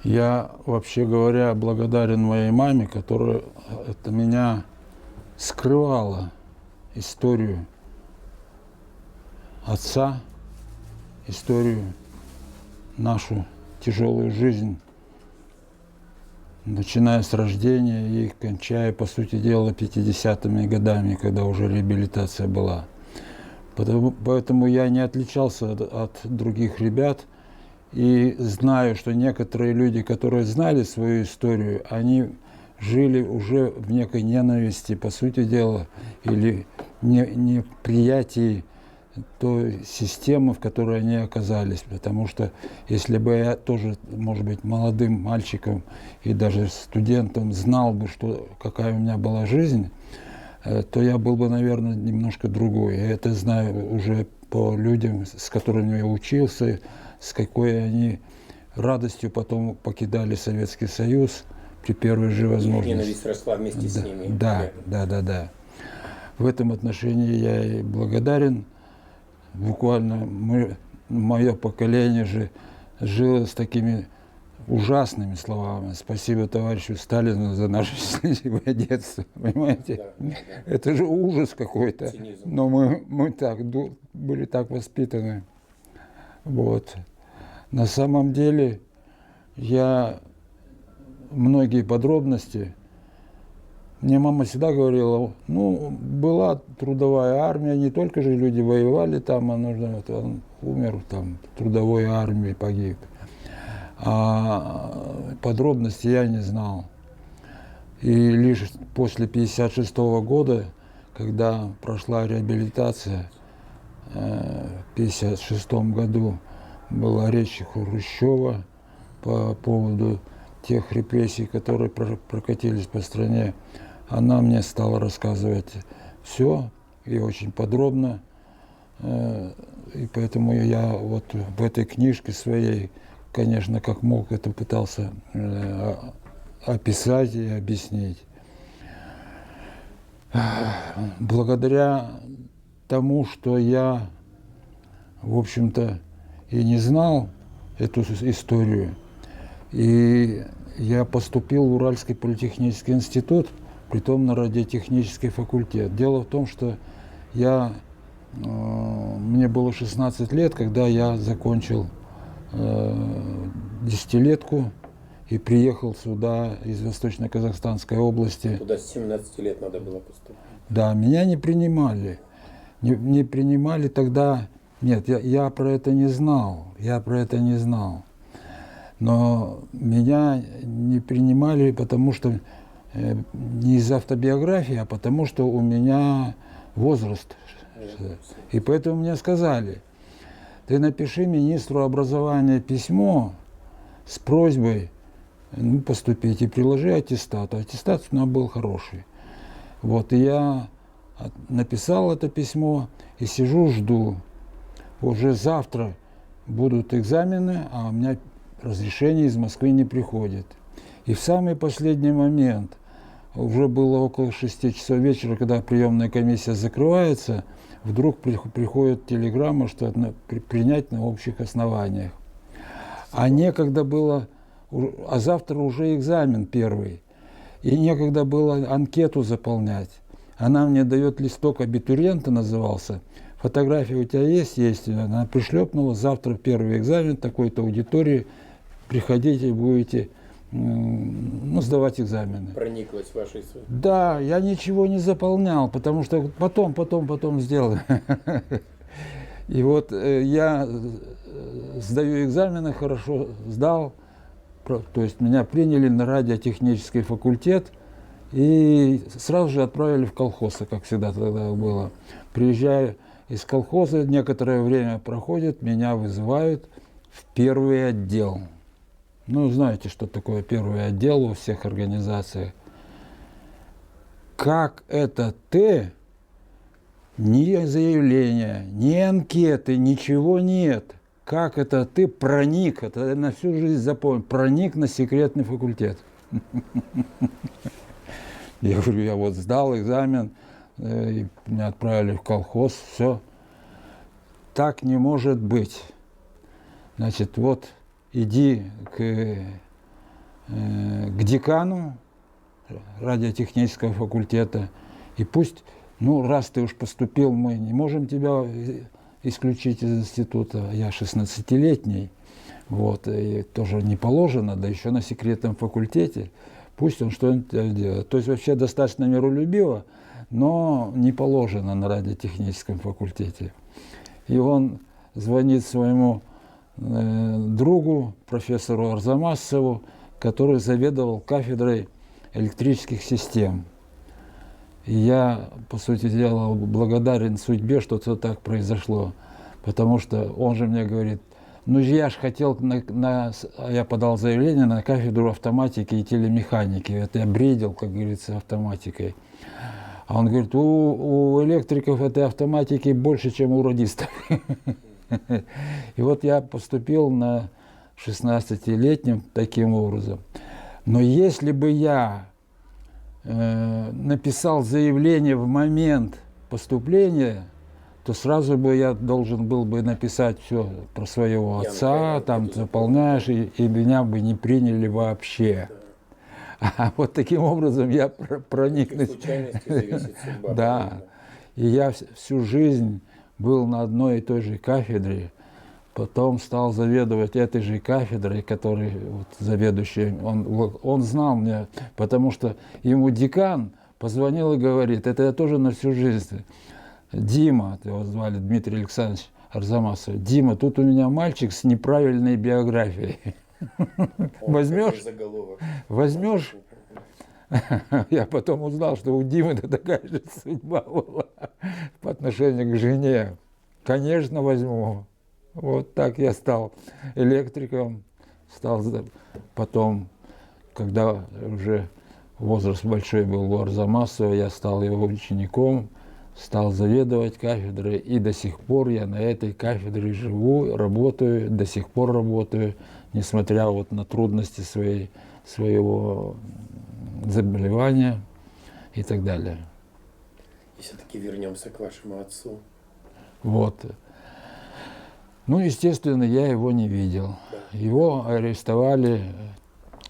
Я, вообще говоря, благодарен моей маме, которая от меня скрывала историю отца, историю, нашу тяжелую жизнь, начиная с рождения и кончая, по сути дела, 50-ми годами, когда уже реабилитация была. Поэтому я не отличался от других ребят. И знаю, что некоторые люди, которые знали свою историю, они жили уже в некой ненависти, по сути дела, или неприятии той системы, в которой они оказались. Потому что если бы я тоже, может быть, молодым мальчиком и даже студентом знал бы, какая у меня была жизнь, то я был бы, наверное, немножко другой. Я это знаю уже по людям, с которыми я учился, с какой они радостью потом покидали Советский Союз при первой же возможности. Ненависть росла вместе с ними. Да. В этом отношении я и благодарен. Буквально мое поколение же жило с такими ужасными словами. Спасибо товарищу Сталину за наше счастливое детство. Понимаете? Да. Это же ужас какой-то. Но мы были так воспитаны. Вот. На самом деле, многие подробности, мне мама всегда говорила, была трудовая армия, не только же люди воевали там, он умер там, в трудовой армии погиб. А подробностей я не знал. И лишь после 1956 года, когда прошла реабилитация, в 1956 году, была речь Хрущева по поводу тех репрессий, которые прокатились по стране. Она мне стала рассказывать все и очень подробно. И поэтому я вот в этой книжке своей, конечно, как мог, это пытался описать и объяснить. Благодаря тому, что я, в общем-то, и не знал эту историю. И я поступил в Уральский политехнический институт, притом на радиотехнический факультет. Дело в том, что мне было 16 лет, когда я закончил десятилетку и приехал сюда из Восточно-Казахстанской области. Туда с 17 лет надо было поступить. Да, меня не принимали. Не принимали тогда. Нет, я про это не знал. Но меня не принимали, потому что не из автобиографии, а потому что у меня возраст. И поэтому мне сказали, ты напиши министру образования письмо с просьбой поступить и приложи аттестат. Аттестат у меня был хороший. Вот, и я написал это письмо и сижу, жду. Уже завтра будут экзамены, а у меня разрешение из Москвы не приходит. И в самый последний момент, уже было около 6 часов вечера, когда приемная комиссия закрывается, вдруг приходит телеграмма, что принять на общих основаниях. А некогда было, а завтра уже экзамен первый, и некогда было анкету заполнять. Она мне дает листок, абитуриента назывался. Фотография у тебя есть? Есть. Она пришлепнула, завтра первый экзамен такой-то аудитории, приходите, будете сдавать экзамены. Прониклась вашей судьбой? Да, я ничего не заполнял, потому что потом сделаю. И вот я сдаю экзамены, хорошо сдал, то есть меня приняли на радиотехнический факультет и сразу же отправили в колхоз, как всегда тогда было. Приезжаю из колхоза, некоторое время проходит, меня вызывают в первый отдел. Знаете, что такое первый отдел во всех организациях. Как это ты, ни заявления, ни анкеты, ничего нет. Как это ты проник, это на всю жизнь запомнил, проник на секретный факультет. Я говорю, я вот сдал экзамен, и меня отправили в колхоз, все. Так не может быть. Значит, вот иди к к декану радиотехнического факультета. И пусть, ну, раз ты уж поступил, мы не можем тебя исключить из института. Я 16-летний, вот, и тоже не положено, да еще на секретном факультете. Пусть он что-нибудь делает. То есть вообще достаточно миролюбиво, но не положено на радиотехническом факультете. И он звонит своему другу, профессору Арзамасову, который заведовал кафедрой электрических систем. И я, по сути дела, благодарен судьбе, что это так произошло. Потому что он же мне говорит, ну я же хотел, я подал заявление на кафедру автоматики и телемеханики. Это я бредил, как говорится, автоматикой. А он говорит, у электриков этой автоматики больше, чем у радистов. И вот я поступил на 16-летнем таким образом. Но если бы я написал заявление в момент поступления, то сразу бы я должен был бы написать все про своего отца, там заполняешь, и меня бы не приняли вообще. А вот таким образом я проник. От случайности зависит судьба. Да. И я всю жизнь был на одной и той же кафедре, потом стал заведовать этой же кафедрой, который вот, заведующий, он знал меня, потому что ему декан позвонил и говорит, это я тоже на всю жизнь. Дима, его звали Дмитрий Александрович Арзамасов, Дима, тут у меня мальчик с неправильной биографией. Возьмешь? Возьмешь? Я потом узнал, что у Димы такая же судьба была по отношению к жене. Конечно, возьму. Вот так я стал электриком, стал потом, когда уже возраст большой был у Арзамасова, я стал его учеником, стал заведовать кафедрой, и до сих пор я на этой кафедре живу, работаю, до сих пор работаю, несмотря вот на трудности своего заболевания и так далее. И все-таки вернемся к вашему отцу. Вот. Ну, естественно, я его не видел. Его арестовали,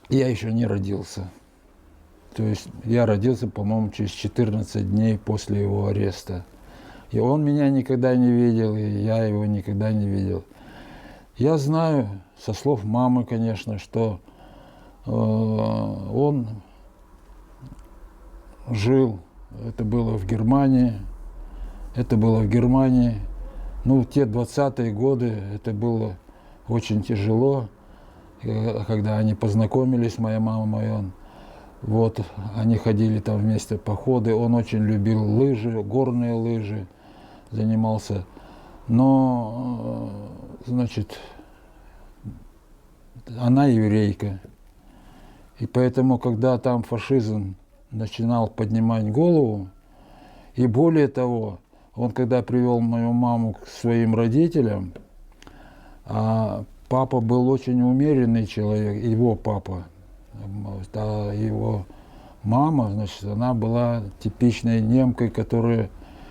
я еще не родился. То есть я родился, по-моему, через 14 дней после его ареста. И он меня никогда не видел, и я его никогда не видел. Я знаю, со слов мамы, конечно, что он жил, это было в Германии, ну, те 20-е годы, это было очень тяжело, когда они познакомились, моя мама и он. Вот, они ходили там вместе в походы, он очень любил лыжи, горные лыжи, занимался. Но, значит, она еврейка. И поэтому, когда там фашизм начинал поднимать голову, и более того, он когда привел мою маму к своим родителям, а папа был очень умеренный человек, его папа, а его мама, значит, она была типичной немкой, которая,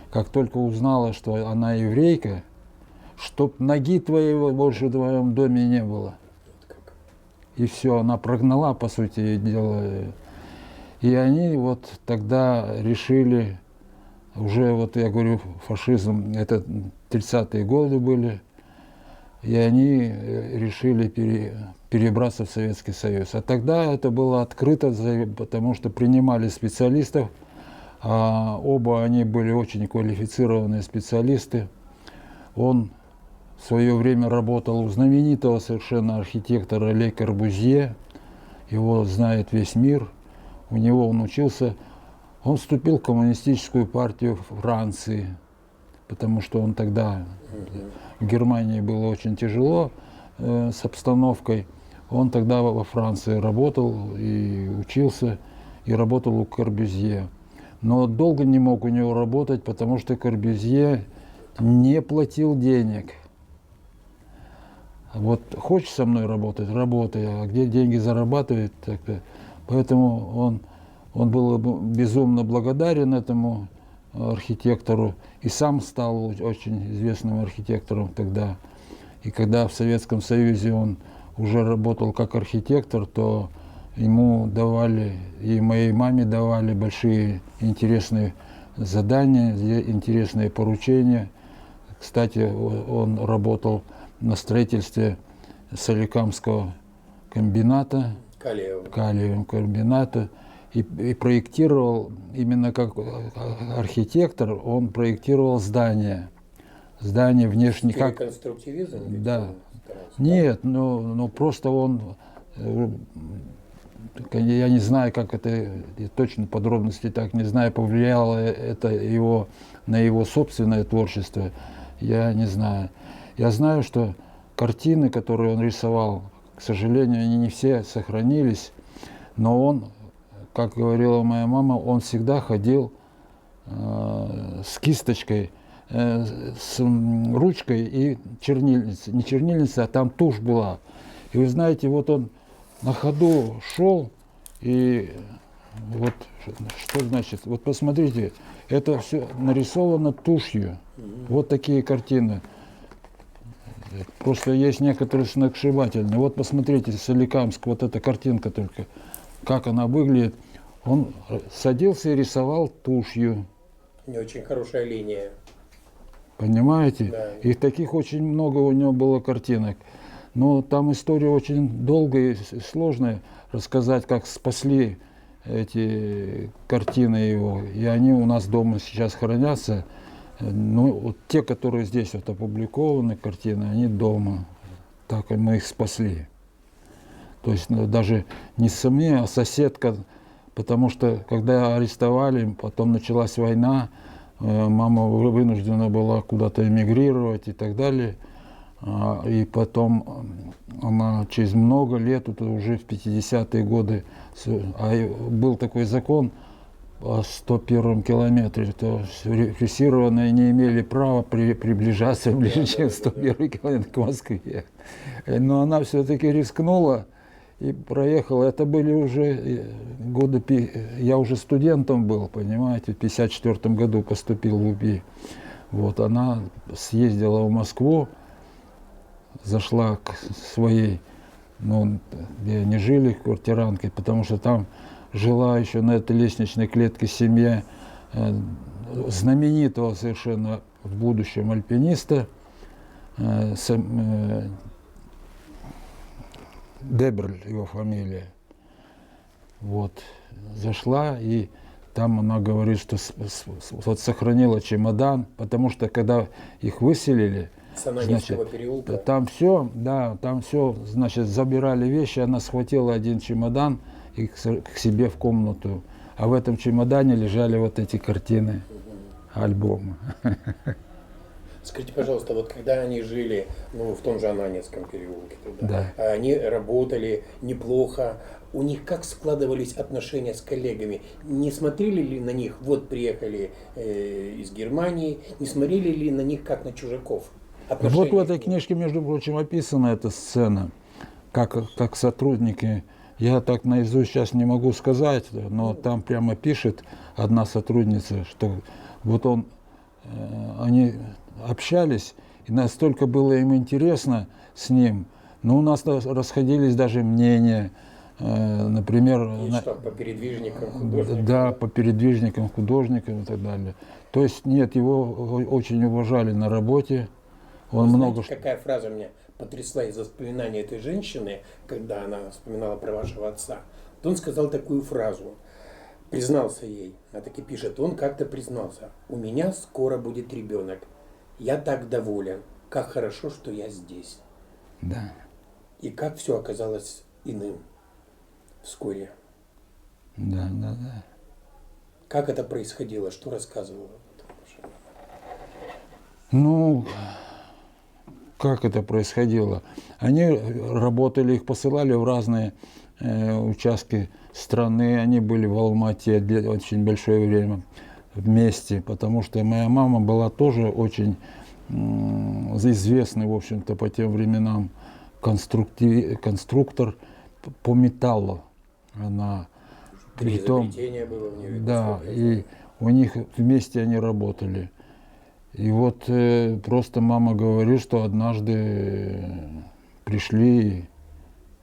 как только узнала, что она еврейка, чтоб ноги твоей больше в твоем доме не было. И все, она прогнала, по сути дела. И они вот тогда решили, уже вот я говорю, фашизм, это 30-е годы были, и они решили перебраться в Советский Союз. А тогда это было открыто, потому что принимали специалистов, а оба они были очень квалифицированные специалисты. Он в свое время работал у знаменитого совершенно архитектора Ле Корбюзье, его знает весь мир, у него он учился. Он вступил в коммунистическую партию Франции, потому что он тогда в Германии было очень тяжело с обстановкой. Он тогда во Франции работал и учился, и работал у Корбюзье. Но долго не мог у него работать, потому что Корбюзье не платил денег. Вот хочешь со мной работать, работай, а где деньги зарабатывает, так-то. Поэтому он был безумно благодарен этому архитектору и сам стал очень известным архитектором тогда. И когда в Советском Союзе он уже работал как архитектор, то ему давали, и моей маме давали большие интересные задания, интересные поручения. Кстати, он работал на строительстве Соликамского комбината, калиевого комбината, и проектировал, именно как архитектор, он проектировал здания внешне. Как конструктивизм? Да. Нет, но просто он, я не знаю, как это, точно подробности так не знаю, повлияло это на его собственное творчество, я не знаю. Я знаю, что картины, которые он рисовал, к сожалению, они не все сохранились, но он, как говорила моя мама, он всегда ходил с кисточкой, с ручкой и чернильницей. Не чернильница, а там тушь была. И вы знаете, вот он на ходу шел, и вот что значит, вот посмотрите, это все нарисовано тушью. Вот такие картины. Просто есть некоторые сногсшибательные. Вот посмотрите, Соликамск, вот эта картинка только, как она выглядит. Он садился и рисовал тушью. Не очень хорошая линия. Понимаете? Да. И таких очень много у него было картинок. Но там история очень долгая и сложная. Рассказать, как спасли эти картины его. И они у нас дома сейчас хранятся. Ну, вот те, которые здесь вот опубликованы, картины, они дома. Так и мы их спасли. То есть даже не сами, а соседка. Потому что, когда арестовали, потом началась война, мама вынуждена была куда-то эмигрировать и так далее. И потом она через много лет, это уже в 50-е годы, был такой закон о 101-м километре, то репрессированные не имели права приближаться ближе, чем 101-й километр к Москве. Но она все-таки рискнула и проехала. Это были уже годы, я уже студентом был, понимаете, в 54 году поступил в УПИ. Вот, она съездила в Москву, зашла к своей, ну, где они жили, квартиранткой, потому что там жила еще на этой лестничной клетке семья знаменитого совершенно в будущем альпиниста, Дебрль его фамилия. Вот, зашла, и там она говорит, что вот сохранила чемодан, потому что когда их выселили, Сананевского переулка. там все, да, там все, значит, забирали вещи, она схватила один чемодан и к себе в комнату, а в этом чемодане лежали вот эти картины, альбомы. Скажите, пожалуйста, вот когда они жили, ну, в том же Ананевском переулке, Да. они работали неплохо, у них как складывались отношения с коллегами? Не смотрели ли на них, вот приехали из Германии, не смотрели ли на них как на чужаков? Вот в этой книжке, между прочим, описана эта сцена, как сотрудники, я так наизусть сейчас не могу сказать, но там прямо пишет одна сотрудница, что вот они общались, и настолько было им интересно с ним, но у нас расходились даже мнения, например... Что, по передвижникам, художникам? Да, по передвижникам, художникам и так далее. То есть, нет, его очень уважали на работе. Он Знаете, какая фраза меня потрясла из воспоминаний этой женщины, когда она вспоминала про вашего отца? То он сказал такую фразу, признался ей, она таки пишет, он как-то признался, у меня скоро будет ребенок, я так доволен, как хорошо, что я здесь. Да. И как все оказалось иным вскоре. Да. Как это происходило, что рассказывала? Ну, как это происходило? Они работали, их посылали в разные участки страны. Они были в Алмате очень большое время вместе, потому что моя мама была тоже очень известный, в общем-то, по тем временам конструктор по металлу. Она изобретения было в ней. Да, и у них вместе они работали. И вот просто мама говорит, что однажды пришли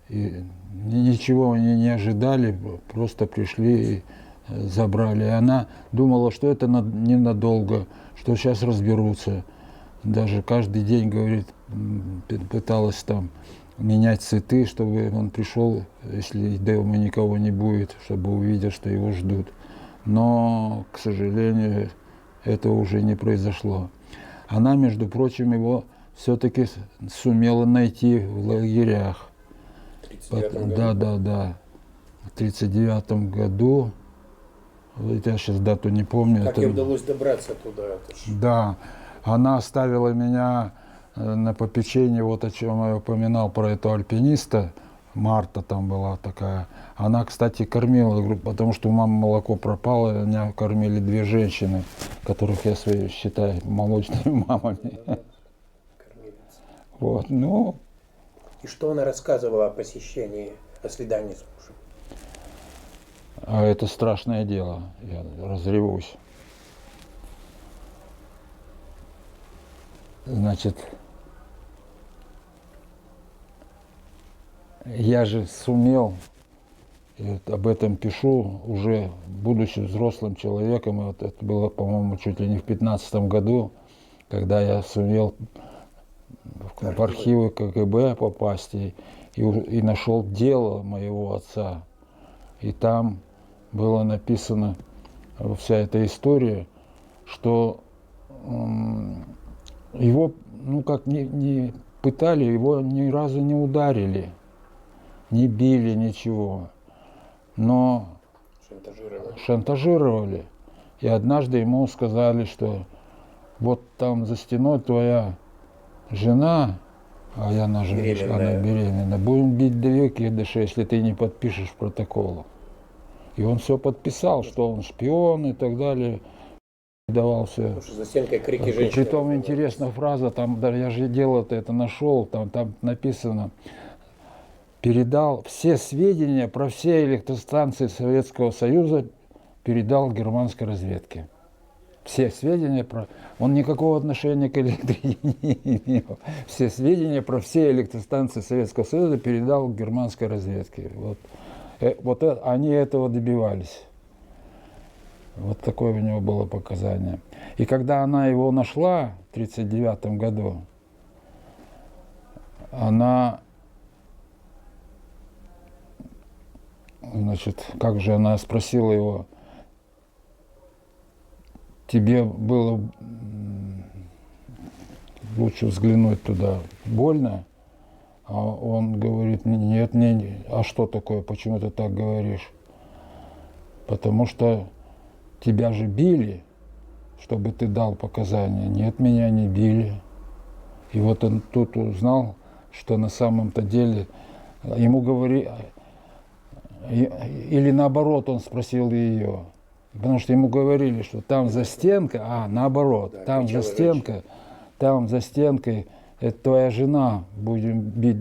и ничего они не ожидали, просто пришли и забрали. И она думала, что это ненадолго, что сейчас разберутся. Даже каждый день, говорит, пыталась там менять цветы, чтобы он пришел, если дома никого не будет, чтобы увидел, что его ждут. Но, к сожалению, этого уже не произошло. Она, между прочим, его все-таки сумела найти в лагерях. В 1939 году. Да. В 1939 году, вот я сейчас дату не помню. Как ей удалось добраться туда? Да, она оставила меня на попечении, вот о чем я упоминал про этого альпиниста. Марта там была такая. Она, кстати, кормила, потому что у мамы молоко пропало, и меня кормили две женщины, которых я свои считаю молочными мамами. Кормилица. Вот, ну. И что она рассказывала о посещении, о свидании с мужем? А это страшное дело, я разревусь. Значит, я же сумел, и вот об этом пишу, уже будучи взрослым человеком, и вот это было, по-моему, чуть ли не в 2015 году, когда я сумел в архивы КГБ попасть и нашел дело моего отца. И там было написано вся эта история, что его, ну как не пытали, его ни разу не ударили, не били, ничего, но шантажировали. И однажды ему сказали, что вот там за стеной твоя жена, а она же она беременна, будем бить до веки и дыши, если ты не подпишешь протокол. И он все подписал, что он шпион и так далее. Давал все. За стенкой крики женщины. Притом интересная фраза, там, да, я же дело-то это нашел, там написано, передал все сведения про все электростанции Советского Союза, передал германской разведке. Все сведения про... Он никакого отношения к электрике не имел. Все сведения про все электростанции Советского Союза передал германской разведке. Вот они этого добивались. Вот такое у него было показание. И когда она его нашла в 1939 году, она, значит, как же она спросила его, тебе было лучше взглянуть туда, больно? А он говорит, нет, а что такое, почему ты так говоришь? Потому что тебя же били, чтобы ты дал показания. Нет, меня не били. И вот он тут узнал, что на самом-то деле ему говорили, или наоборот он спросил ее, потому что ему говорили, что там за стенкой, наоборот, да, там за стенкой, там за стенкой, это твоя жена, будем бить.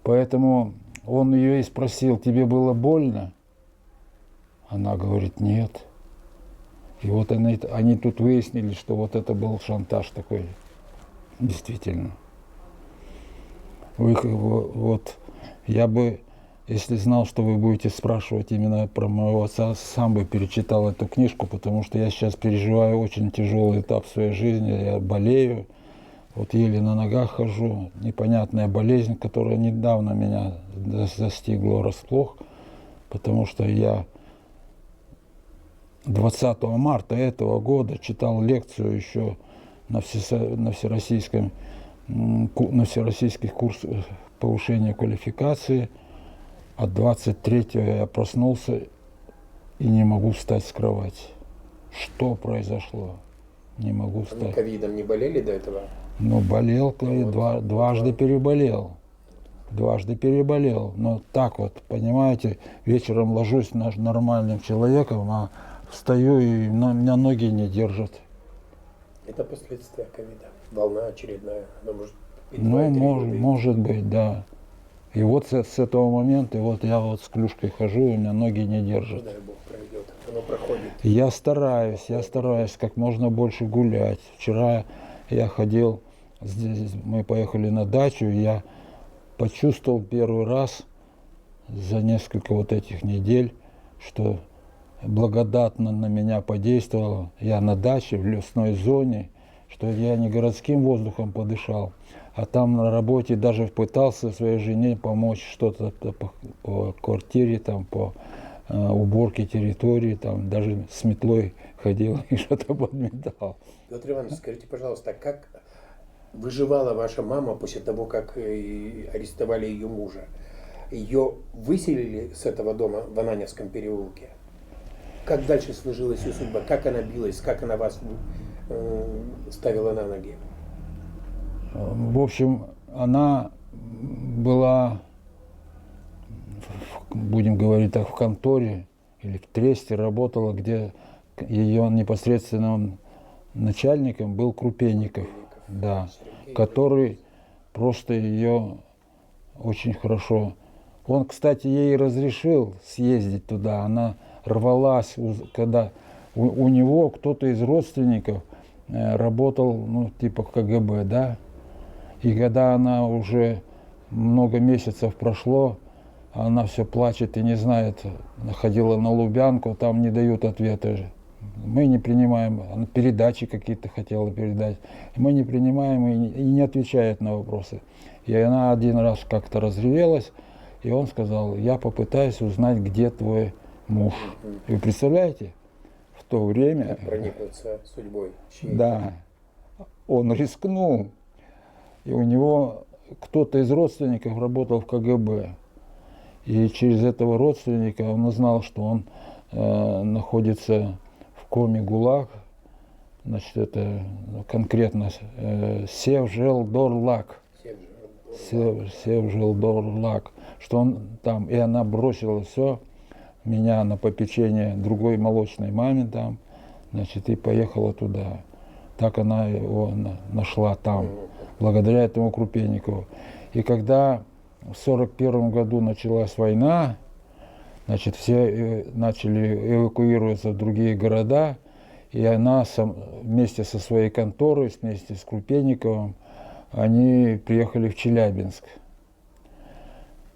Поэтому он ее и спросил, тебе было больно? Она говорит, нет. И вот они тут выяснили, что вот это был шантаж такой, действительно. Вот я бы, если знал, что вы будете спрашивать именно про моего отца, сам бы перечитал эту книжку, потому что я сейчас переживаю очень тяжелый этап в своей жизни, я болею, вот еле на ногах хожу, непонятная болезнь, которая недавно меня застигла врасплох, потому что я 20 марта этого года читал лекцию еще на всероссийских курсах повышения квалификации, а 23-го я проснулся и не могу встать с кровати. Что произошло? Не могу встать. Вы ковидом не болели до этого? Ну, болел, дважды переболел. Дважды переболел. Но так вот, понимаете, вечером ложусь нормальным человеком, а встаю и меня ноги не держат. Это последствия ковида. Волна очередная. Она может быть, да. И вот с этого момента, вот я вот с клюшкой хожу, у меня ноги не держат. Дай Бог пройдет, оно проходит. Я стараюсь как можно больше гулять. Вчера я ходил, здесь мы поехали на дачу, и я почувствовал первый раз за несколько вот этих недель, что благодатно на меня подействовало. Я на даче в лесной зоне, что я не городским воздухом подышал, а там на работе даже пытался своей жене помочь что-то по квартире, там, по уборке территории, там, даже с метлой ходил и что-то подметал. Петр Иванович, скажите, пожалуйста, как выживала ваша мама после того, как арестовали ее мужа? Ее выселили с этого дома в Ананевском переулке? Как дальше сложилась ее судьба? Как она билась? Как она вас ставила на ноги? В общем, она была, будем говорить так, в конторе или в тресте работала, где ее непосредственным начальником был Крупенников, да, который просто ее очень хорошо. Он, кстати, ей разрешил съездить туда. Она рвалась, когда у него кто-то из родственников работал, ну, типа КГБ, да. И когда она уже много месяцев прошло, она все плачет и не знает, ходила на Лубянку, там не дают ответа. Мы не принимаем, она передачи какие-то хотела передать, мы не принимаем и не отвечает на вопросы. И она один раз как-то разревелась, и он сказал: я попытаюсь узнать, где твой муж. И вы представляете, в то время... Проникнуться судьбой. Да, он рискнул. И у него кто-то из родственников работал в КГБ. И через этого родственника он узнал, что он находится в коме ГУЛАГ. Значит, это конкретно Севжелдорлак. Севжелдорлак. Что он там. И она бросила все, меня на попечение другой молочной маме там, значит, и поехала туда. Так она его нашла там, благодаря этому Крупенникову. И когда в 1941 году началась война, значит, все начали эвакуироваться в другие города, и она вместе со своей конторой, вместе с Крупенниковым, они приехали в Челябинск.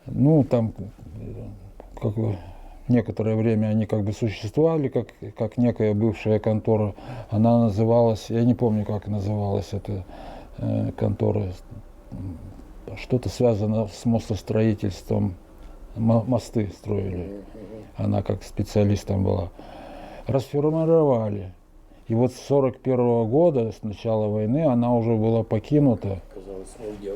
Ну, там некоторое время они как бы существовали, как некая бывшая контора. Она называлась, я не помню, как называлась эта контора, что-то связано с мостостроительством, мосты строили. Она как специалист там была. Расформировали. И вот с 1941 года, с начала войны, она уже была покинута.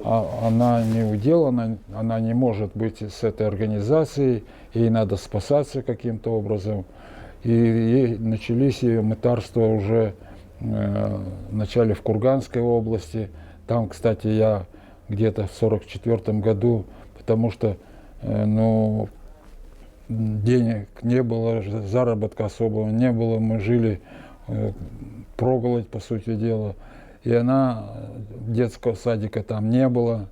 Она не уделана, она не может быть с этой организацией, ей надо спасаться каким-то образом. И начались ее мытарства уже вначале в Курганской области. Там, кстати, я где-то в 1944 году, потому что денег не было, заработка особого не было, мы жили проголодь, по сути дела. И детского садика там не было,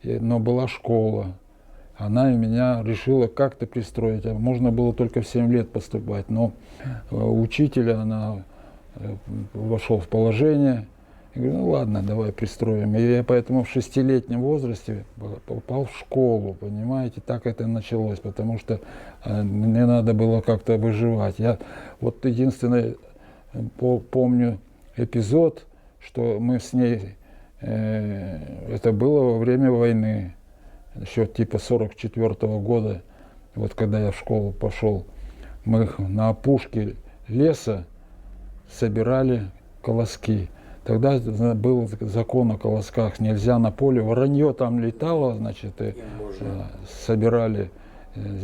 но была школа. Она меня решила как-то пристроить. Можно было только в 7 лет поступать, но учитель, она вошел в положение. Я говорю, ну ладно, давай пристроим. И я поэтому в 6-летнем возрасте попал в школу, понимаете, так это началось, потому что мне надо было как-то выживать. Я вот единственное помню эпизод, что мы с ней, это было во время войны, еще типа 1944 года, вот когда я в школу пошел, мы на опушке леса собирали колоски. Тогда был закон о колосках, нельзя на поле, воронье там летало, значит, и собирали,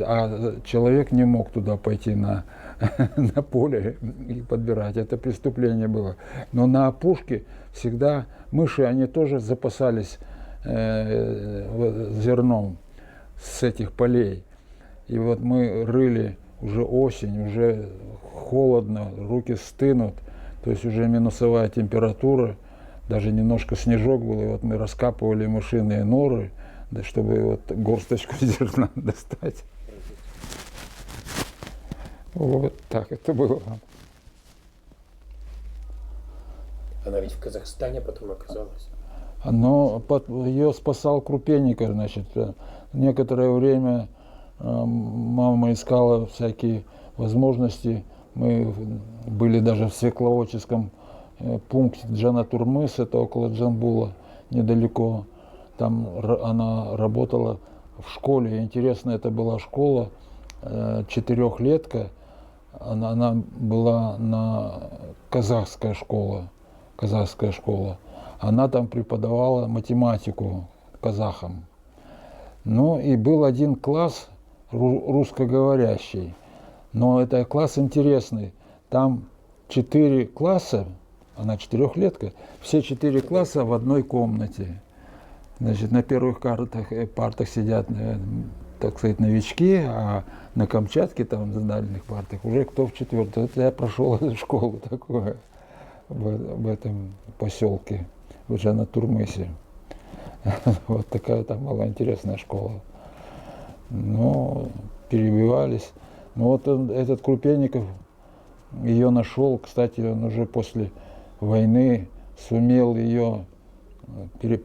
а человек не мог туда пойти на поле и подбирать, это преступление было. Но на опушке всегда мыши, они тоже запасались зерном с этих полей. И вот мы рыли, уже осень, уже холодно, руки стынут, то есть уже минусовая температура, даже немножко снежок был, и вот мы раскапывали мышиные норы, да, чтобы вот горсточку зерна достать. Вот так это было. Она ведь в Казахстане потом оказалась. Но ее спасал Крупенников, значит. Некоторое время Мама искала всякие возможности. Мы были даже в Свекловодческом пункте Джанатурмыс, это около Джамбула, недалеко. Там она работала в школе. Интересно, это была школа, четырехлетка. Она была казахская школа. Она там преподавала математику казахам. Ну и был один класс русскоговорящий. Но это класс интересный. Там 4 класса, она четырехлетка, все 4 класса в одной комнате. Значит, на первых партах сидят, так сказать, новички, а на Камчатке, там, на дальних партах, уже кто в четвертой. Вот я прошел эту школу такую в этом поселке, в Джанатурмысе. Вот такая там была интересная школа. Но перебивались. Но вот этот Крупенников ее нашел, кстати, он уже после войны сумел ее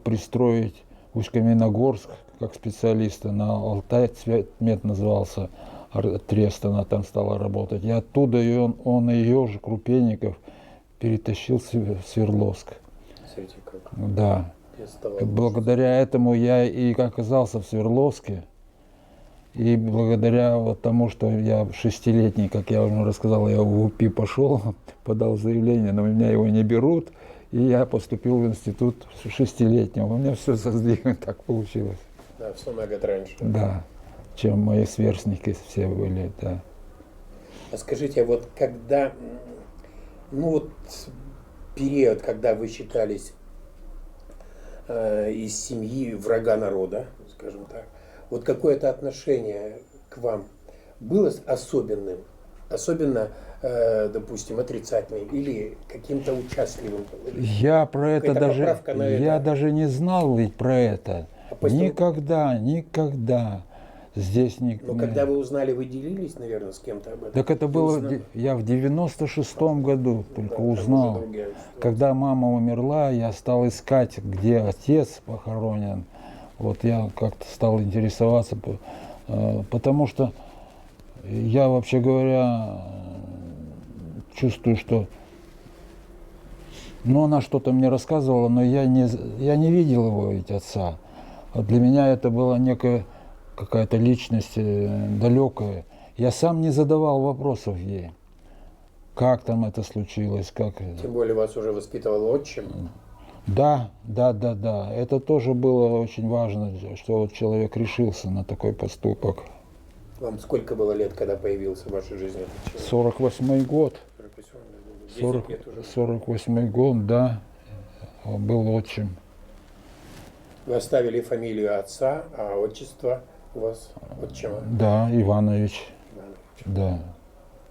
пристроить в Усть-Каменогорск как специалиста на Алтай, Цветмет назывался, трест, она там стала работать. И оттуда он ее же, Крупенников, перетащил в Свердловск. Смотрите, как. Да. Благодаря этому я и оказался в Свердловске. И благодаря вот тому, что я 6-летний, как я уже рассказал, я в УПИ пошел, подал заявление, но у меня его не берут. И я поступил в институт 6-летнего. У меня все со сдвигом так получилось. Да, все на год раньше. Да, чем мои сверстники все были, да. А скажите, а вот когда, ну вот период, когда вы считались из семьи врага народа, скажем так, вот какое-то отношение к вам было особенным, особенно, допустим, отрицательным или каким-то участливым? Я про это даже не знал ведь про это. Никогда. Здесь Но когда вы узнали, вы делились, наверное, с кем-то об этом? Так это было, я в 96-м году только узнал. Когда мама умерла, я стал искать, где отец похоронен. Вот я как-то стал интересоваться, потому что я, вообще говоря, чувствую, что... Ну, она что-то мне рассказывала, но я не видел его, ведь, отца. А для меня это была некая какая-то личность далекая. Я сам не задавал вопросов ей. Как там это случилось, как... Тем более вас уже воспитывал отчим. Да. Это тоже было очень важно, что вот человек решился на такой поступок. Вам сколько было лет, когда появился в вашей жизни этот человек? 48-й год. 48-й год, да. Был отчим. Вы оставили фамилию отца, а отчество у вас отчима? Да, Иванович. Да.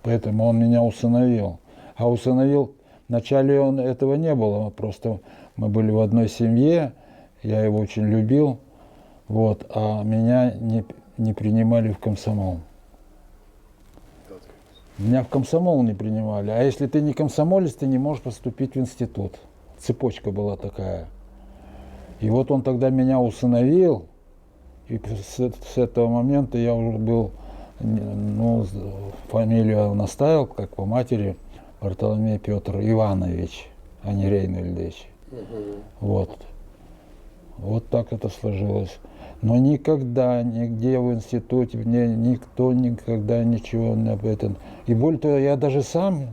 Поэтому он меня усыновил. А усыновил, вначале этого не было, просто мы были в одной семье, я его очень любил, вот, а меня не принимали в комсомол. Меня в комсомол не принимали. А если ты не комсомолец, ты не можешь поступить в институт. Цепочка была такая. И вот он тогда меня усыновил, и с этого момента я уже был, ну, фамилию он оставил, как по матери, Бартоломей Петр Иванович, а не Рейнольдович. Вот так это сложилось. Но никогда, нигде в институте, мне никто никогда ничего не об этом. И более того, я даже сам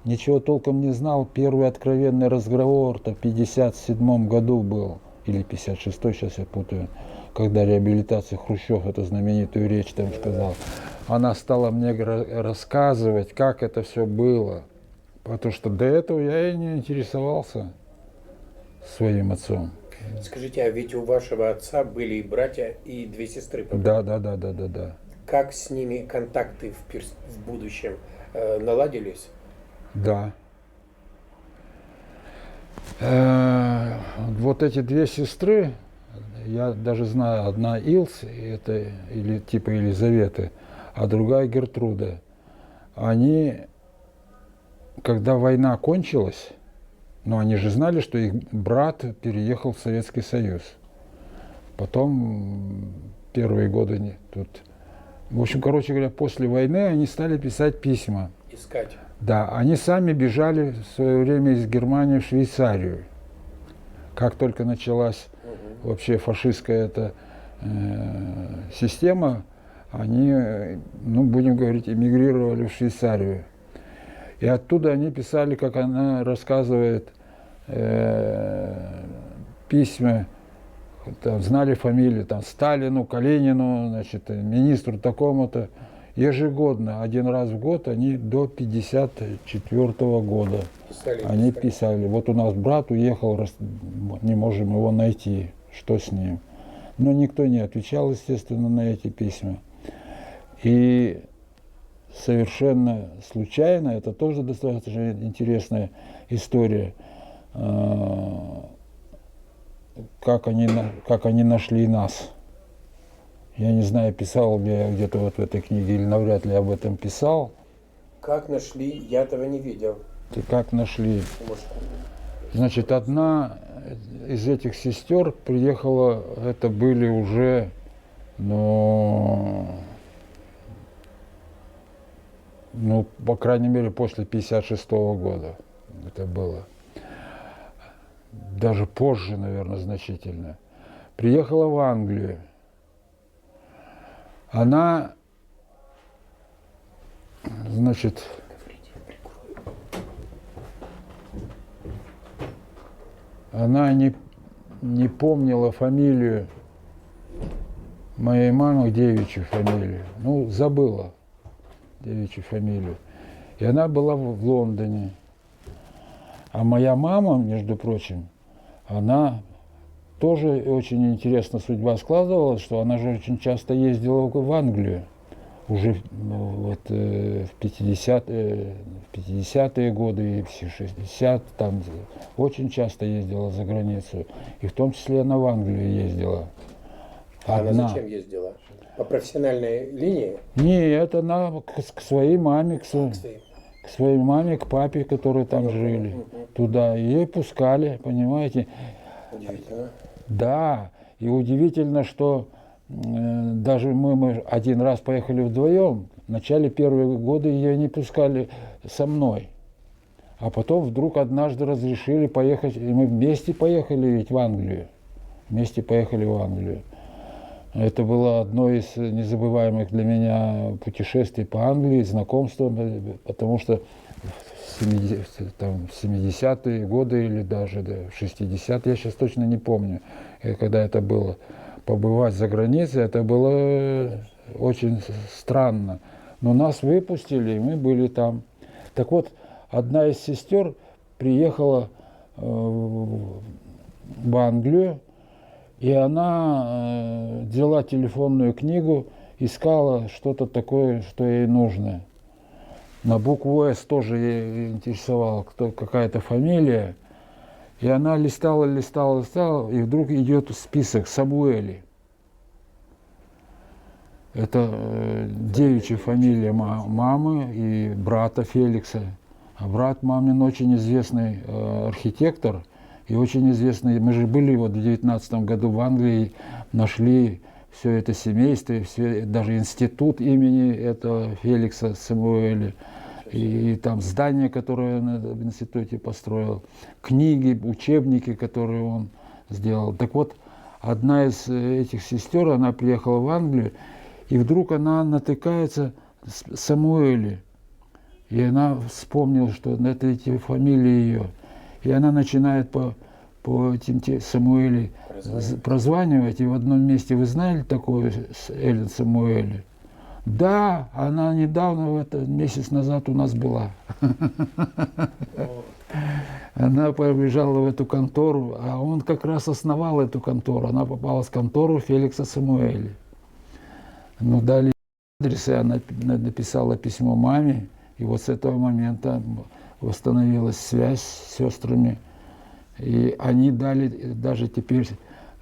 ничего толком не знал. Первый откровенный разговор-то в 1957 году был, или 1956, сейчас я путаю, когда реабилитация Хрущев, эту знаменитую речь там сказал. Она стала мне рассказывать, как это все было. Потому что до этого я и не интересовался своим отцом. Скажите, а ведь у вашего отца были и братья, и 2 сестры? Да. Как с ними контакты в будущем наладились? Да. Вот эти 2 сестры, я даже знаю, одна Илс, это или типа Елизаветы, а другая Гертруда. Они, когда война кончилась, но они же знали, что их брат переехал в Советский Союз. Потом первые годы тут В общем, короче говоря, после войны они стали писать письма. Искать. Да, они сами бежали в свое время из Германии в Швейцарию. Как только началась вообще фашистская эта система, они, ну, будем говорить, эмигрировали в Швейцарию. И оттуда они писали, как она рассказывает, письма, там, знали фамилии, там, Сталину, Калинину, значит, министру такому-то. Ежегодно, один раз в год, они до 1954 года они писали. Вот у нас брат уехал, не можем его найти, что с ним. Но никто не отвечал, естественно, на эти письма. И совершенно случайно, это тоже достаточно интересная история, как они нашли нас. Я не знаю, писал ли я где-то вот в этой книге или навряд ли об этом писал. Как нашли? Я этого не видел. Как нашли? Может, Значит, одна из этих сестер приехала, это были уже, ну, по крайней мере, после 1956 года это было. Даже позже, наверное, значительно. Приехала в Англию. Она, значит, она не помнила фамилию моей мамы, девичью фамилию. Ну, забыла девичью фамилию. И она была в Лондоне. А моя мама, между прочим, она тоже очень интересно судьба складывалась, что она же очень часто ездила в Англию. Уже вот, в 50-е годы и в 60-е, там очень часто ездила за границу. И в том числе она в Англию ездила. а она зачем ездила? По профессиональной линии? Нет, она к своей маме, к своей маме, к папе, которые там жили. Туда. Ее пускали, понимаете. Удивительно. Да, и удивительно, что даже мы один раз поехали вдвоем, в начале первые годы ее не пускали со мной. А потом вдруг однажды разрешили поехать, и мы вместе поехали ведь в Англию. Вместе поехали в Англию. Это было одно из незабываемых для меня путешествий по Англии, знакомства, потому что в 70-е годы или даже в 60-е, я сейчас точно не помню, когда это было, побывать за границей, это было очень странно. Но нас выпустили, и мы были там. Так вот, одна из сестер приехала в Англию, и она взяла телефонную книгу, искала что-то такое, что ей нужно. На букву «С» тоже ей интересовала какая-то фамилия. И она листала, и вдруг идет список Самуэли. Это девичья фамилия мамы и брата Феликса. А брат мамин очень известный архитектор и очень известный. Мы же были вот в 19 году в Англии, нашли все это семейство, даже институт имени этого Феликса Самуэля. И там здание, которое он в институте построил, книги, учебники, которые он сделал. Так вот, одна из этих сестер, она приехала в Англию, и вдруг она натыкается на Самуэли. И она вспомнила, что это эти фамилии ее. И она начинает по этим Самуэли прозванивать. И в одном месте, вы знали такое Эллен Самуэли? Да, она недавно, месяц назад у нас была. Она побежала в эту контору, а он как раз основал эту контору. Она попала в контору Феликса Самуэли. Ну, дали адрес, и она написала письмо маме. И вот с этого момента восстановилась связь с сестрами. И они дали даже теперь,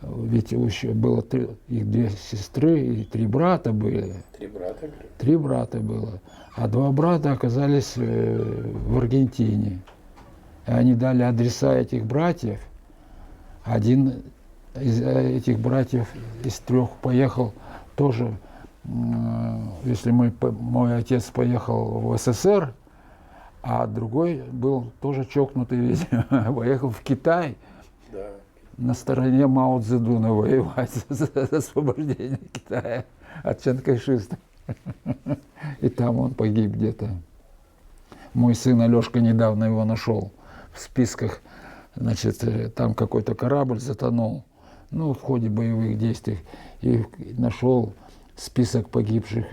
ведь еще было их две сестры и 3 брата были. 3 брата? 3 брата было. А 2 брата оказались в Аргентине. И они дали адреса этих братьев. Один из этих братьев из 3 поехал тоже если мой отец поехал в СССР, а другой был тоже чокнутый, видимо, поехал в Китай Да. на стороне Мао Цзэдуна воевать за освобождение Китая от чанкайшистов. И там он погиб где-то. Мой сын Алешка недавно его нашел в списках. Значит, там какой-то корабль затонул, ну, в ходе боевых действий, и нашел список погибших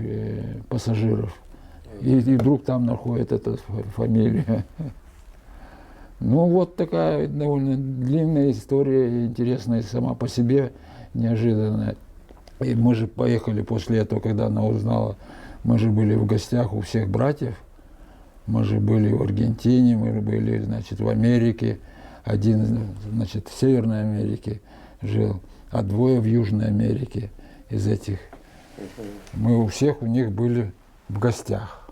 пассажиров. И вдруг там находит эту фамилию. Ну, вот такая довольно длинная история, интересная сама по себе, неожиданная. И мы же поехали после этого, когда она узнала, мы же были в гостях у всех братьев, мы же были в Аргентине, мы были, значит, в Америке, один, значит, в Северной Америке жил, а двое в Южной Америке из этих. Мы у всех у них были в гостях.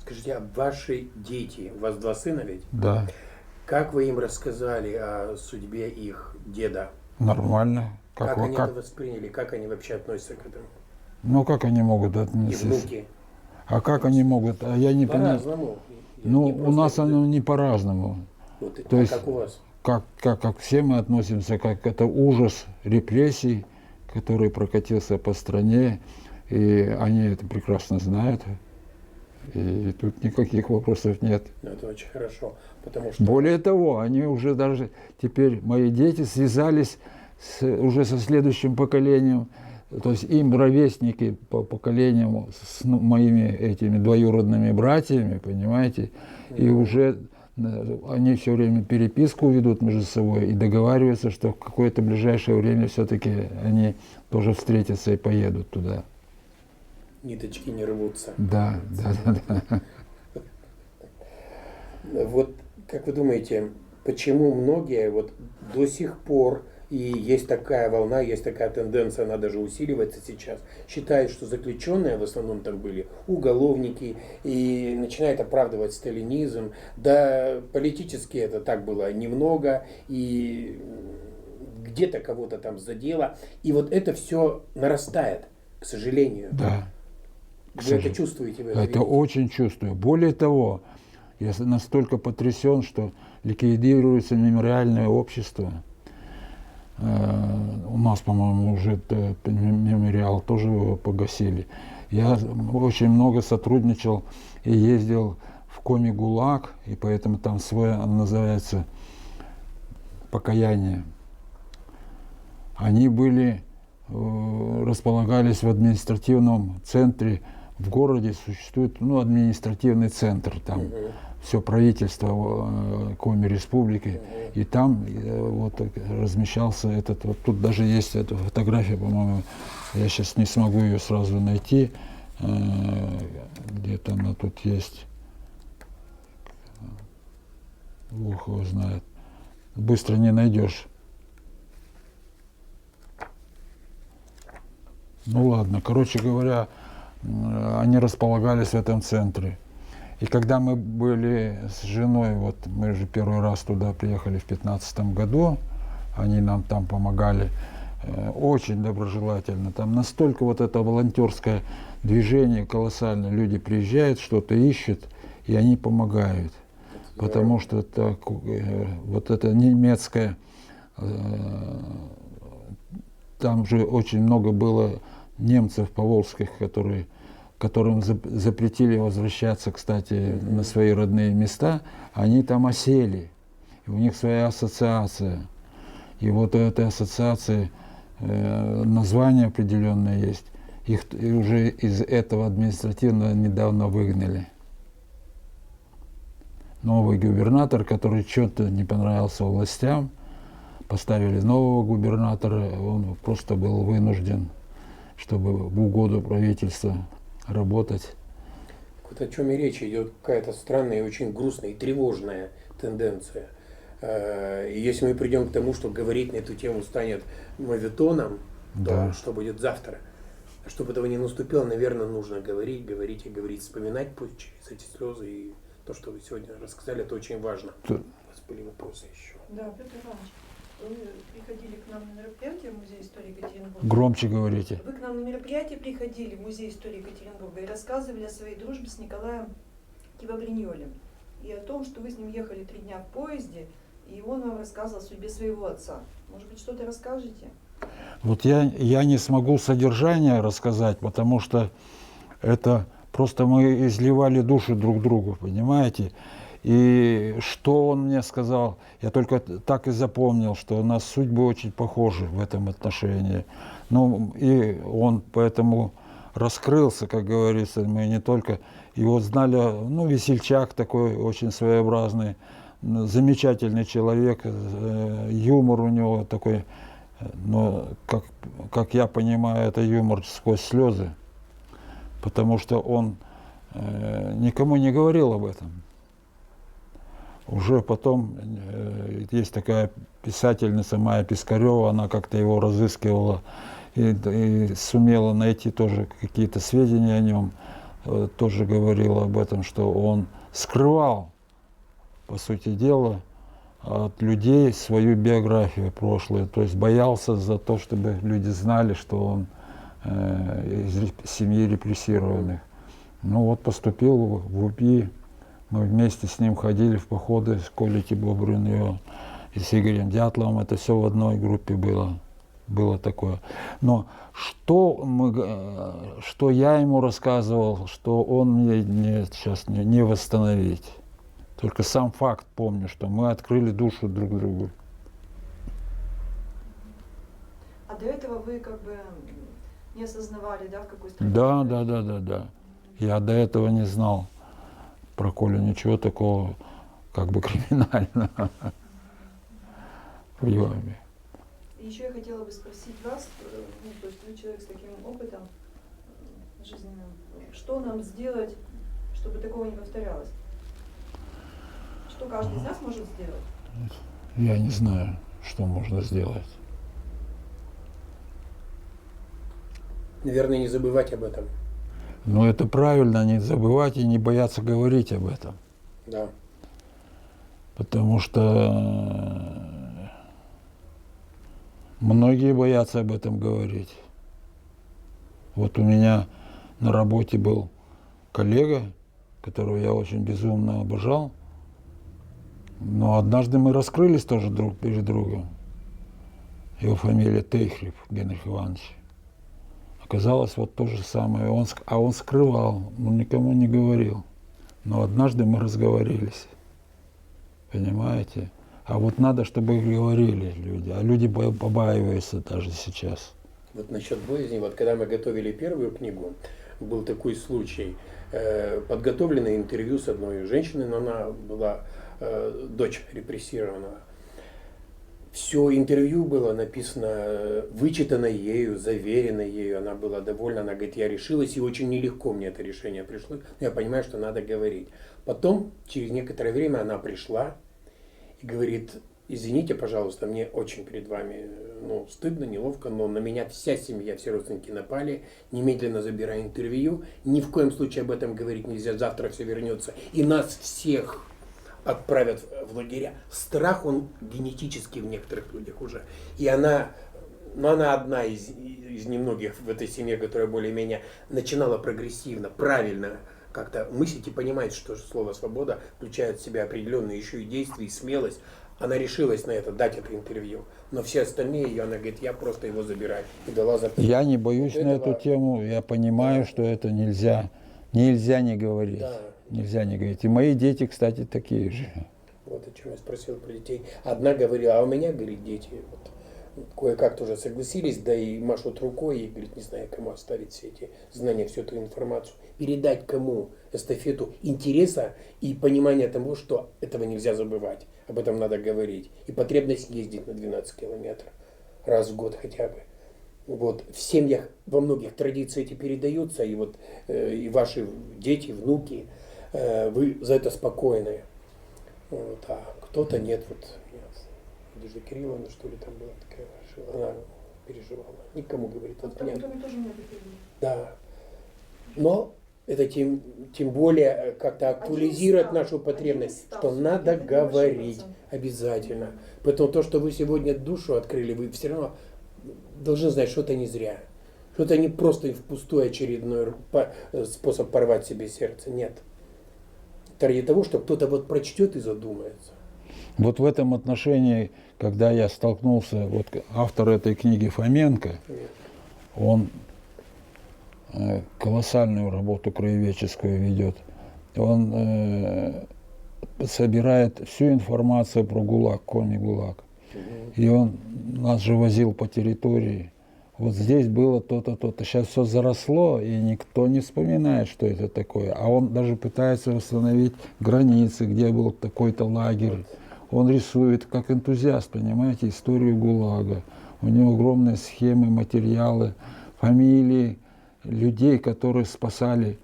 Скажите, а ваши дети, у вас 2 сына ведь? Да, Как вы им рассказали о судьбе их деда? нормально. Как они это восприняли? Как они вообще относятся к этому? Ну, как они могут И относиться? внуки? А как они могут? А я не понимаю. По-разному. Ну, Не у просто нас это- оно не по-разному. Вот, то а есть- как у вас? Как все мы относимся, как это ужас репрессий, который прокатился по стране, и они это прекрасно знают. И тут никаких вопросов нет. Ну, это очень хорошо, потому что... Более того, они уже даже теперь, мои дети, связались уже со следующим поколением, то есть им ровесники по поколениям с моими этими двоюродными братьями, понимаете, и уже они все время переписку ведут между собой и договариваются, что в какое-то ближайшее время все-таки они тоже встретятся и поедут туда. Ниточки не рвутся. Да. Вот как вы думаете, почему многие вот до сих пор, и есть такая волна, есть такая тенденция, она даже усиливается сейчас, считают, что заключенные в основном там были уголовники, и начинают оправдывать сталинизм. Да, политически это так было немного, и где-то кого-то там задело. И вот это все нарастает, к сожалению. Да. Вы это чувствуете? Вы это Это видите? очень чувствую. Более того, я настолько потрясен, что ликвидируется мемориальное общество. У нас, по-моему, уже мемориал тоже его погасили. Я очень много сотрудничал и ездил в Коми ГУЛАГ, и поэтому там свое, оно называется «Покаяние». Они были, располагались в административном центре. В городе существует административный центр, там все правительство Коми Республики, и там вот размещался этот, вот тут даже есть эта фотография, по-моему, я сейчас не смогу ее сразу найти, где-то она тут есть, Бог его знает, быстро не найдешь. Ну ладно, короче говоря, они располагались в этом центре. И когда мы были с женой, вот мы же первый раз туда приехали в 2015 году, они нам там помогали, очень доброжелательно. Там настолько вот это волонтерское движение колоссальное. Люди приезжают, что-то ищут, и они помогают. Потому что вот это немецкое, там же очень много было немцев поволжских, которым запретили возвращаться, кстати, на свои родные места, они там осели. И у них своя ассоциация. И вот у этой ассоциации название определенное есть. Их уже из этого административного недавно выгнали. Новый губернатор, который что-то не понравился властям, поставили нового губернатора, он просто был вынужден, чтобы в угоду правительства работать. Вот о чем и речь идет, какая-то странная, очень грустная и тревожная тенденция. И если мы придем к тому, что говорить на эту тему станет моветоном, то Да. что будет завтра? А чтобы этого не наступило, наверное, нужно говорить и говорить, вспоминать пусть через эти слезы. И то, что вы сегодня рассказали, это очень важно. Тут- У вас были вопросы еще. Да, Петр Иванович, Вы приходили к нам на мероприятие в Музей истории Екатеринбурга. Громче говорите. Вы к нам на мероприятие приходили в Музей истории Екатеринбурга и рассказывали о своей дружбе с Николаем Кивобриньолем. И о том, что вы с ним ехали 3 дня в поезде, и он вам рассказывал о судьбе своего отца. Может быть, что-то расскажете? Вот я не смогу содержание рассказать, потому что это просто мы изливали душу друг другу, понимаете? И что он мне сказал, я только так и запомнил, что у нас судьбы очень похожи в этом отношении. Ну, и он поэтому раскрылся, как говорится, мы не только его знали, ну, весельчак такой, очень своеобразный, замечательный человек, юмор у него такой, но, как я понимаю, это юмор сквозь слезы, потому что он никому не говорил об этом. Уже потом есть такая писательница Майя Пискарева, она как-то его разыскивала и сумела найти тоже какие-то сведения о нем, тоже говорила об этом, что он скрывал, по сути дела, от людей свою биографию прошлую, то есть боялся за то, чтобы люди знали, что он из семьи репрессированных. Ну вот поступил в УПИ, мы вместе с ним ходили в походы с Колей Кивобриньолем и с Игорем Дятловым, это все в одной группе было такое. Но что я ему рассказывал, что он мне сейчас не восстановить. Только сам факт помню, что мы открыли душу друг другу. А до этого вы как бы не осознавали, да, в какой стране? Да. Я до этого не знал про Колю ничего такого, как бы криминального в Йоме. Еще я хотела бы спросить вас, ну, то есть вы человек с таким опытом жизненным, что нам сделать, чтобы такого не повторялось? Что каждый из нас может сделать? Я не знаю, что можно сделать. Наверное, не забывать об этом. Но это правильно, не забывать и не бояться говорить об этом. Да. Потому что многие боятся об этом говорить. Вот у меня на работе был коллега, которого я очень безумно обожал. Но однажды мы раскрылись тоже друг перед другом. Его фамилия Тейхрев Генрих Иванович. Оказалось, вот то же самое. Он скрывал, он никому не говорил. Но однажды мы разговорились. Понимаете? А вот надо, чтобы их говорили люди. А люди побаиваются даже сейчас. Вот насчет боязни, вот когда мы готовили первую книгу, был такой случай. Подготовленное интервью с одной женщиной, но она была дочь репрессированного. Все интервью было написано, вычитано ею, заверено ею, она была довольна, она говорит, я решилась, и очень нелегко мне это решение пришло, но я понимаю, что надо говорить. Потом, через некоторое время она пришла и говорит, извините, пожалуйста, мне очень перед вами стыдно, неловко, но на меня вся семья, все родственники напали, немедленно забирай интервью, ни в коем случае об этом говорить нельзя, завтра все вернется, и нас всех отправят в лагеря. Страх, он генетически в некоторых людях уже. И она одна из немногих в этой семье, которая более-менее начинала прогрессивно, правильно как-то мыслить и понимать, что слово «свобода» включает в себя определенные еще и действия, и смелость. Она решилась на это, дать это интервью. Но все остальные ее, она говорит, я просто его забираю. И дала запрет. Я не боюсь на эту тему, я понимаю, что это нельзя не говорить. Да. Нельзя не говорить. И мои дети, кстати, такие же. Вот о чем я спросил про детей. Одна говорила, а у меня, говорит, дети кое-как тоже согласились, да и машут рукой, и, говорит, не знаю, кому оставить все эти знания, всю эту информацию. Передать кому эстафету интереса и понимания того, что этого нельзя забывать, об этом надо говорить. И потребность ездить на 12 километров раз в год хотя бы. Вот, в семьях во многих традиции эти передаются, и вот и ваши дети, внуки, вы за это спокойны. Вот, а кто-то нет. Вот Надежда Кирилловна, что ли, там была такая, она переживала. Никому, говорит, от меня. Тоже мне приходили. Да. Но Это тем более как-то актуализирует нашу потребность, что надо говорить обязательно. Поэтому то, что вы сегодня душу открыли, вы все равно должны знать, что это не зря. Что это не просто впустую очередной способ порвать себе сердце. Нет. Это ради того, что кто-то вот прочтет и задумается. Вот в этом отношении, когда я столкнулся, вот автор этой книги Фоменко, он колоссальную работу краеведческую ведет. Он собирает всю информацию про ГУЛАГ, Коми ГУЛАГ. И он нас же возил по территории. Вот здесь было то-то, то-то. Сейчас все заросло, и никто не вспоминает, что это такое. А он даже пытается восстановить границы, где был такой-то лагерь. Он рисует, как энтузиаст, понимаете, историю ГУЛАГа. У него огромные схемы, материалы, фамилии людей, которые спасали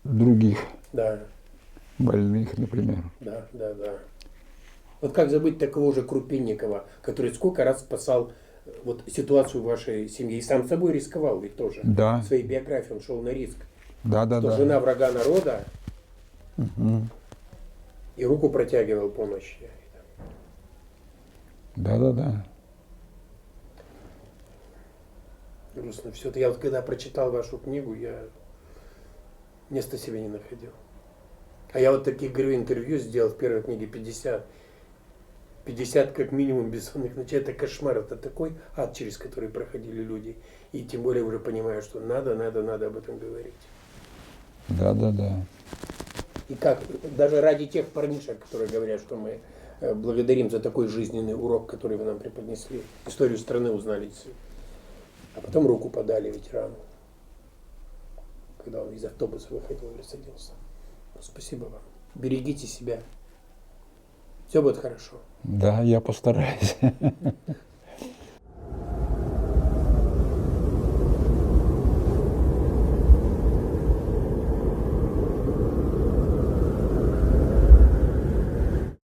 других Да, больных, например. да. Вот как забыть такого же Крупинникова, который сколько раз спасал вот ситуацию в вашей семье. И сам собой рисковал ведь тоже. Да. В своей биографии он шел на риск. Да. Что жена врага народа, Мгм. и руку протягивал помощи. Да. Грустно все это. Я вот когда прочитал вашу книгу, я места себе не находил. А я вот таких, говорю, интервью сделал в первой книге 50. 50 как минимум бессонных ночей. Это кошмар, это такой ад, через который проходили люди. И тем более уже понимаю, что надо об этом говорить. Да. И как, даже ради тех парнишек, которые говорят, что мы благодарим за такой жизненный урок, который вы нам преподнесли. Историю страны узнали. А потом руку подали ветерану, когда он из автобуса выходил или садился. Спасибо вам. Берегите себя. Все будет хорошо. Да, я постараюсь.